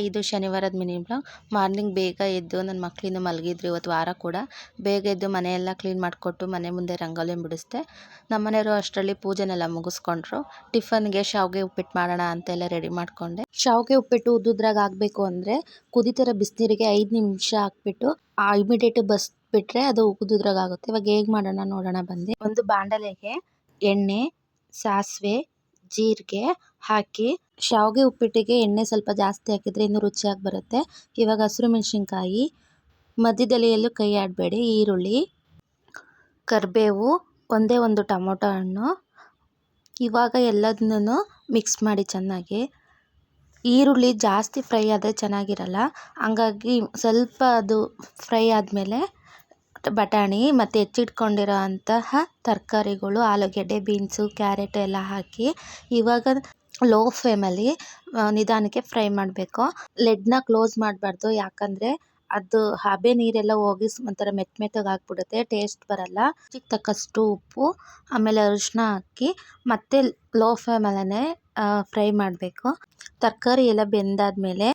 ಇದು ಶನಿವಾರದ mini blog. Morning ಬೇಗ ಎದ್ದು ನನ್ನ ಮಕ್ಕಳಿಂದ ಮಲಗಿದ್ರು. ಇವತ್ತು ವಾರ ಕೂಡ ಬೇಗ ಎದ್ದು ಮನೆಯೆಲ್ಲ ಕ್ಲೀನ್ ಮಾಡಿಕೊಟ್ಟು ಮನೆ ಮುಂದೆ ರಂಗೋಲಿ ಬಿಡಿಸ್ದೆ. ನಮ್ಮ ಮನೆಯವರು ಅಷ್ಟರಲ್ಲಿ ಪೂಜೆನೆಲ್ಲ ಮುಗಿಸ್ಕೊಂಡ್ರು. ಟಿಫನ್ಗೆ ಶಾವಿಗೆ ಉಪ್ಪಿಟ್ಟು ಮಾಡೋಣ ಅಂತೆಲ್ಲ ರೆಡಿ ಮಾಡಿಕೊಂಡೆ. ಶಾವಿಗೆ ಉಪ್ಪಿಟ್ಟು ಉದ್ದುದ್ರಾಗ ಆಗಬೇಕು ಅಂದರೆ ಕುದಿತಿರೋ ಬಿಸಿನೀರಿಗೆ 5 ನಿಮಿಷ ಹಾಕ್ಬಿಟ್ಟು ಇಮಿಡಿಯೇಟ್ ಬಸ್ಬಿಟ್ರೆ ಅದು ಉದ್ದುದ್ರಾಗ ಆಗುತ್ತೆ. ಇವಾಗ ಹೇಗೆ ಮಾಡೋಣ ನೋಡೋಣ ಬಂದು. ಒಂದು ಬಾಂಡಲೆಗೆ ಎಣ್ಣೆ, ಸಾಸಿವೆ, ಜೀರಿಗೆ ಹಾಕಿ ಶಾವಿಗೆ ಉಪ್ಪಿಟ್ಟಿಗೆ ಎಣ್ಣೆ ಸ್ವಲ್ಪ ಜಾಸ್ತಿ ಹಾಕಿದರೆ ಇನ್ನೂ ರುಚಿಯಾಗಿ ಬರುತ್ತೆ. ಇವಾಗ ಹಸಿರು ಮೆಣಸಿನ್ಕಾಯಿ, ಮಧ್ಯದಲ್ಲಿ ಎಲ್ಲೂ ಕೈ ಆಡಬೇಡಿ, ಈರುಳ್ಳಿ, ಕರಿಬೇವು, ಒಂದೇ ಒಂದು ಟೊಮೊಟೊ ಹಣ್ಣು. ಇವಾಗ ಎಲ್ಲದನ್ನೂ ಮಿಕ್ಸ್ ಮಾಡಿ ಚೆನ್ನಾಗಿ. ಈರುಳ್ಳಿ ಜಾಸ್ತಿ ಫ್ರೈ ಆದರೆ ಚೆನ್ನಾಗಿರಲ್ಲ, ಹಂಗಾಗಿ ಸ್ವಲ್ಪ ಅದು ಫ್ರೈ ಆದಮೇಲೆ ಬಟಾಣಿ ಮತ್ತು ಹೆಚ್ಚಿಟ್ಕೊಂಡಿರೋ ಅಂತಹ ತರಕಾರಿಗಳು ಆಲೂಗೆಡ್ಡೆ, ಬೀನ್ಸು, ಕ್ಯಾರೆಟ್ ಎಲ್ಲ ಹಾಕಿ ಇವಾಗ ಲೋ ಫ್ಲೇಮಲ್ಲಿ ನಿಧಾನಕ್ಕೆ ಫ್ರೈ ಮಾಡಬೇಕು. ಲೆಡ್ನ ಕ್ಲೋಸ್ ಮಾಡಬಾರ್ದು, ಯಾಕಂದರೆ ಅದು ಹಬೆ ನೀರೆಲ್ಲ ಹೋಗಿ ಒಂಥರ ಮೆತ್ತಗೆ ಆಗಿಬಿಡುತ್ತೆ, ಟೇಸ್ಟ್ ಬರಲ್ಲ. ತಕ್ಕಷ್ಟು ಉಪ್ಪು, ಆಮೇಲೆ ಅರಿಶಿನ ಹಾಕಿ ಮತ್ತೆ ಲೋ ಫ್ಲೇಮಲ್ಲೇ ಫ್ರೈ ಮಾಡಬೇಕು. ತರಕಾರಿ ಎಲ್ಲ ಬೆಂದಾದ್ಮೇಲೆ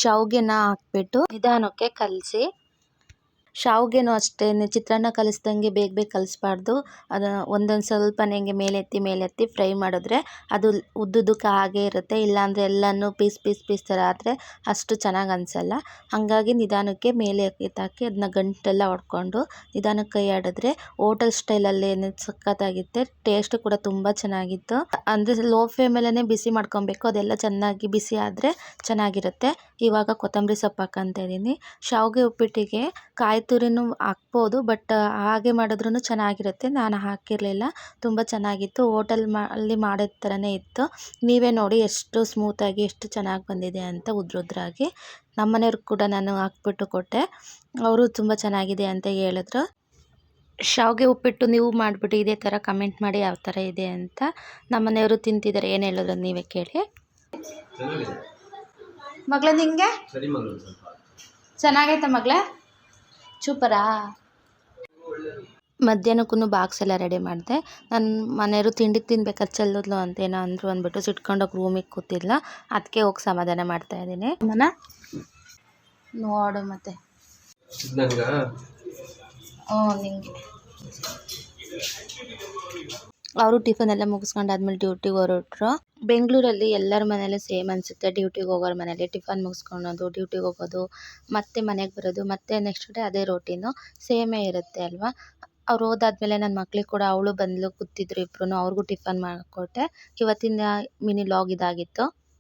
ಶಾವಿಗೆನ ಹಾಕ್ಬಿಟ್ಟು ನಿಧಾನಕ್ಕೆ ಕಲಸಿ. ಶಾವಿಗೆನೂ ಅಷ್ಟೇ, ಚಿತ್ರಾನ್ನ ಕಲಿಸ್ದಂಗೆ ಬೇಗ ಕಲಿಸ್ಬಾರ್ದು. ಅದನ್ನು ಒಂದೊಂದು ಸ್ವಲ್ಪನೇ ಹಿಂಗೆ ಮೇಲೆತ್ತಿ ಫ್ರೈ ಮಾಡಿದ್ರೆ ಅದು ಉದ್ದುದಕ್ಕೆ ಹಾಗೇ ಇರುತ್ತೆ. ಇಲ್ಲಾಂದರೆ ಎಲ್ಲನೂ ಪೀಸ್ ಥರ ಆದರೆ ಅಷ್ಟು ಚೆನ್ನಾಗಿ ಅನಿಸಲ್ಲ. ಹಾಗಾಗಿ ನಿಧಾನಕ್ಕೆ ಮೇಲೆ ಎತ್ತಾಕಿ ಅದನ್ನ ಗಂಟೆಲ್ಲ ಹೊಡ್ಕೊಂಡು ನಿಧಾನಕ್ಕೆ ಕೈ ಆಡಿದ್ರೆ ಹೋಟೆಲ್ ಸ್ಟೈಲಲ್ಲಿ ಸಖತ್ತಾಗಿತ್ತೆ. ಟೇಸ್ಟ್ ಕೂಡ ತುಂಬ ಚೆನ್ನಾಗಿತ್ತು. ಅಂದರೆ ಲೋ ಫ್ಲೇಮಲ್ಲೇ ಬಿಸಿ ಮಾಡ್ಕೊಬೇಕು, ಅದೆಲ್ಲ ಚೆನ್ನಾಗಿ ಬಿಸಿ ಆದರೆ ಚೆನ್ನಾಗಿರುತ್ತೆ. ಇವಾಗ ಕೊತ್ತಂಬರಿ ಸೊಪ್ಪು ಹಾಕ್ಕೊತಾ ಇದ್ದೀನಿ. ಶಾವಿಗೆ ಉಪ್ಪಿಟ್ಟಿಗೆ ಕಾಯಿ ತುರಿನೂ ಹಾಕ್ಬೋದು, ಬಟ್ ಹಾಗೆ ಮಾಡಿದ್ರೂ ಚೆನ್ನಾಗಿರುತ್ತೆ. ನಾನು ಹಾಕಿರಲಿಲ್ಲ, ತುಂಬ ಚೆನ್ನಾಗಿತ್ತು. ಅಲ್ಲಿ ಮಾಡಿದ ಥರನೇ ಇತ್ತು. ನೀವೇ ನೋಡಿ ಎಷ್ಟು ಸ್ಮೂತಾಗಿ ಎಷ್ಟು ಚೆನ್ನಾಗಿ ಬಂದಿದೆ ಅಂತ ಉದ್ರಾಗಿ. ನಮ್ಮ ಮನೆಯವ್ರಿಗೆ ಕೂಡ ನಾನು ಹಾಕ್ಬಿಟ್ಟು ಕೊಟ್ಟೆ, ಅವರು ತುಂಬ ಚೆನ್ನಾಗಿದೆ ಅಂತ ಹೇಳಿದ್ರು. ಶಾವಿಗೆ ಉಪ್ಪಿಟ್ಟು ನೀವು ಮಾಡಿಬಿಟ್ಟು ಇದೇ ಥರ ಕಮೆಂಟ್ ಮಾಡಿ ಯಾವ ಥರ ಇದೆ ಅಂತ. ನಮ್ಮ ಮನೆಯವರು ತಿಂತಿದ್ದಾರೆ, ಏನು ಹೇಳಿದ್ರು ನೀವೇ ಕೇಳಿ. ಮಗಳ ನಿಂಗೆ ಚೆನ್ನಾಗೈತೆ ಮಗಳೇ, ಸೂಪರಾ. ಮಧ್ಯಾಹ್ನಕ್ಕೂ ಬಾಕ್ಸ್ ಎಲ್ಲ ರೆಡಿ ಮಾಡಿದೆ. ನನ್ನ ಮನೆಯವರು ತಿಂಡಿ ತಿನ್ಬೇಕಾದ್ರೆ ಚೆಲ್ಲೋದ್ಲು ಅಂತ ಏನೋ ಅಂದರು ಅಂದ್ಬಿಟ್ಟು ಸಿಟ್ಕೊಂಡೋಗಿ ರೂಮಿಗೆ ಕೂತಿಲ್ಲ. ಅದಕ್ಕೆ ಹೋಗಿ ಸಮಾಧಾನ ಮಾಡ್ತಾಯಿದ್ದೀನಿ. ನೋಡು ಮತ್ತೆ ನಿಂಗೆ ಅವರು ಟಿಫನ್ ಎಲ್ಲ ಮುಗಿಸ್ಕೊಂಡಾದ್ಮೇಲೆ ಡ್ಯೂಟಿಗೆ ಹೊರಟ್ರು. ಬೆಂಗಳೂರಲ್ಲಿ ಎಲ್ಲರ ಮನೇಲಿ ಸೇಮ್ ಅನಿಸುತ್ತೆ. ಡ್ಯೂಟಿಗೆ ಹೋಗೋರ ಮನೇಲಿ ಟಿಫನ್ ಮುಗಿಸ್ಕೊಳೋದು, ಡ್ಯೂಟಿಗೆ ಹೋಗೋದು, ಮತ್ತೆ ಮನೆಗೆ ಬರೋದು, ಮತ್ತೆ ನೆಕ್ಸ್ಟ್ ಡೇ ಅದೇ ರೋಟೀನು ಸೇಮೇ ಇರುತ್ತೆ ಅಲ್ವಾ. ಅವ್ರು ಹೋದಾದ್ಮೇಲೆ ನನ್ನ ಮಕ್ಳಿಗೆ ಕೂಡ ಅವಳು ಬಂದಳು, ಕೂತಿದ್ರು ಇಬ್ರು, ಅವ್ರಿಗೂ ಟಿಫನ್ ಮಾಡಿಕೊಟ್ಟೆ. ಇವತ್ತಿನ ಮಿನಿ ವ್ಲಾಗ್ ಇದಾಗಿತ್ತು.